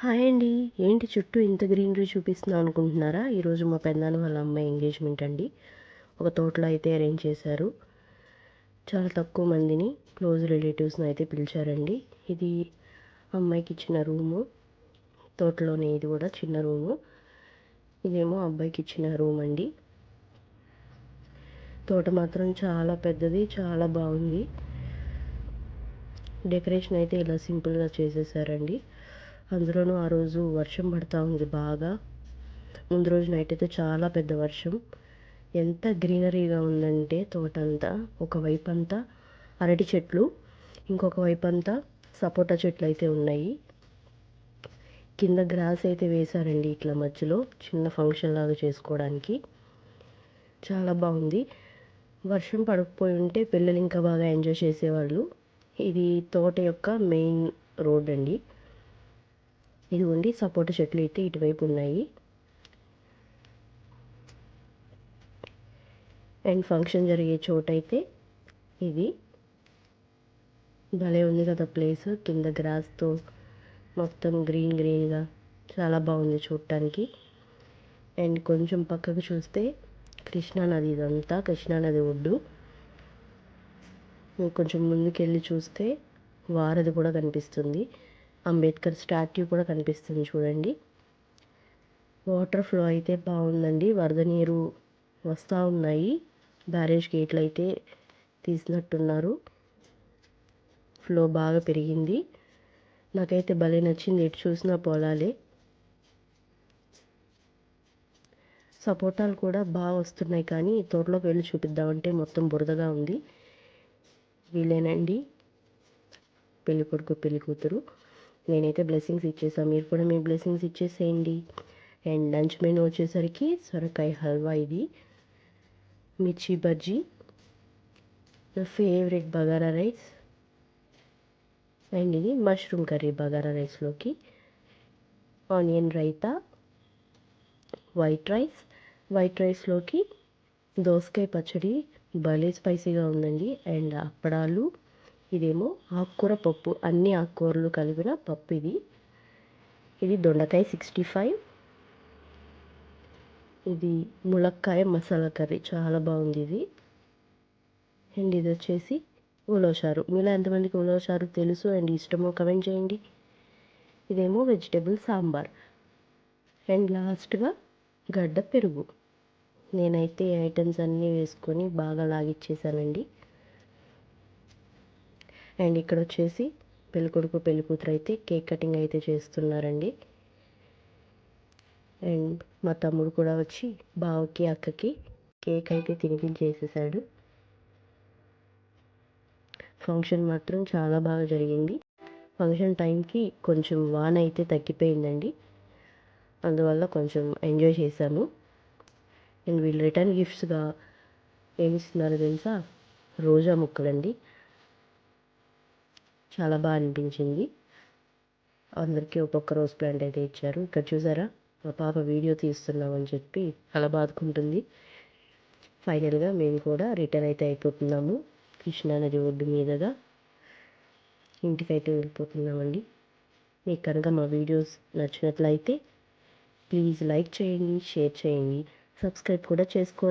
Hi అండి. ఏంటి చుట్టూ ఇంత గ్రీనరీ చూపిస్తున్నాం అనుకుంటున్నారా? ఈరోజు మా పెదనాన్న వాళ్ళ అమ్మాయి ఎంగేజ్మెంట్ అండి. ఒక తోటలో అయితే అరేంజ్ చేశారు. చాలా తక్కువ మందిని క్లోజ్ రిలేటివ్స్ని అయితే పిలిచారండి. ఇది అమ్మాయికి ఇచ్చిన రూము. తోటలోనే ఇది కూడా చిన్న రూము. ఇదేమో అబ్బాయికి ఇచ్చిన రూమ్ అండి. తోట మాత్రం చాలా పెద్దది, చాలా బాగుంది. డెకరేషన్ అయితే ఇలా సింపుల్గా చేసేసారండి. అందులోనూ ఆ రోజు వర్షం పడతా ఉంది బాగా. ముందు రోజు నైట్ అయితే చాలా పెద్ద వర్షం. ఎంత గ్రీనరీగా ఉందంటే తోట అంతా, ఒకవైపు అంతా అరటి చెట్లు, ఇంకొక వైపు అంతా సపోటా చెట్లు అయితే ఉన్నాయి. కింద గ్రాస్ అయితే వేశారండి ఇట్లా మధ్యలో చిన్న ఫంక్షన్ లాగా చేసుకోవడానికి. చాలా బాగుంది. వర్షం పడకపోయి ఉంటే పిల్లలు ఇంకా బాగా ఎంజాయ్ చేసేవాళ్ళు. ఇది తోట యొక్క మెయిన్ రోడ్ అండి. ఇదిగోండి సపోటా చెట్లు అయితే ఇటువైపు ఉన్నాయి. అండ్ ఫంక్షన్ జరిగే చోటైతే ఇది భలే ఉంది కదా ప్లేస్. కింద గ్రాస్తో మొత్తం గ్రీన్గా చాలా బాగుంది చూడటానికి. అండ్ కొంచెం పక్కకు చూస్తే కృష్ణానది, ఇదంతా కృష్ణానది ఒడ్డు. కొంచెం ముందుకెళ్ళి చూస్తే వారధి కూడా కనిపిస్తుంది. అంబేద్కర్ స్టాట్యూ కూడా కనిపిస్తుంది చూడండి. వాటర్ ఫ్లో అయితే బాగుందండి. వరద నీరు వస్తూ ఉన్నాయి. బ్యారేజ్ గేట్లు అయితే తీసినట్టున్నారు. ఫ్లో బాగా పెరిగింది. నాకైతే భలే నచ్చింది. ఎటు చూసినా పొలాలే. సపోటాలు కూడా బాగా వస్తున్నాయి, కానీ తోటలోకి వెళ్ళి చూపిద్దామంటే మొత్తం బురదగా ఉంది. వీళ్ళేనండి పెళ్ళి కొడుకు పెళ్ళి కూతురు. నేనైతే బ్లెస్సింగ్స్ ఇచ్చేసాను. మీరు కూడా మీ బ్లెస్సింగ్స్ ఇచ్చేసేయండి. అండ్ లంచ్ మెనూ వచ్చేసరికి సొరకాయ హల్వా, ఇది మిర్చి బజ్జీ, నా ఫేవరెట్ బగారా రైస్, అండ్ ఇది మష్రూమ్ కర్రీ బగారా రైస్లోకి, ఆనియన్ రైతా, వైట్ రైస్లోకి దోసకాయ పచ్చడి భలే స్పైసీగా ఉందండి. అండ్ అప్పడాలు, ఇదేమో ఆకుకూర పప్పు, అన్ని ఆకుకూరలు కలిపిన పప్పు. ఇది దొండకాయ 65, ఇది ములక్కాయ మసాలా కర్రీ, చాలా బాగుంది ఇది. అండ్ ఇది వచ్చేసి ఉలవచారు. మీలో ఎంతమందికి ఉలవచారు తెలుసు అండ్ ఇష్టమో కమెంట్ చేయండి. ఇదేమో వెజిటేబుల్ సాంబార్. అండ్ లాస్ట్గా గడ్డ పెరుగు. నేనైతే ఐటమ్స్ అన్నీ వేసుకొని బాగా లాగిచ్చేసానండి. అండ్ ఇక్కడ వచ్చేసి పెళ్ళికొడుకు పెళ్ళికూతురు అయితే కేక్ కటింగ్ అయితే చేస్తున్నారండి. అండ్ మా తమ్ముడు కూడా వచ్చి బావకి అక్కకి కేక్ అయితే తినిపించేసేసాడు. ఫంక్షన్ మాత్రం చాలా బాగా జరిగింది. ఫంక్షన్ టైంకి కొంచెం వాన అయితే తగ్గిపోయిందండి. అందువల్ల కొంచెం ఎంజాయ్ చేశాము. అండ్ వీళ్ళు రిటర్న్ గిఫ్ట్స్గా ఏమి ఇస్తున్నారో తెలుసా? రోజా ముక్కలండి. చాలా బాగా అనిపించింది. అందరికీ ఒక్కొక్క రోజ్ ప్లాంట్ అయితే ఇచ్చారు. ఇక్కడ చూసారా, మా పాప వీడియో తీస్తున్నామని చెప్పి అలా బాదుకుంటుంది. ఫైనల్గా మేము కూడా రిటర్న్ అయితే అయిపోతున్నాము. కృష్ణానది ఒడ్డు మీదుగా ఇంటికైతే వెళ్ళిపోతున్నామండి. మీకు కనుక మా వీడియోస్ నచ్చినట్లయితే ప్లీజ్ లైక్ చేయండి, షేర్ చేయండి, సబ్స్క్రైబ్ కూడా చేసుకోండి.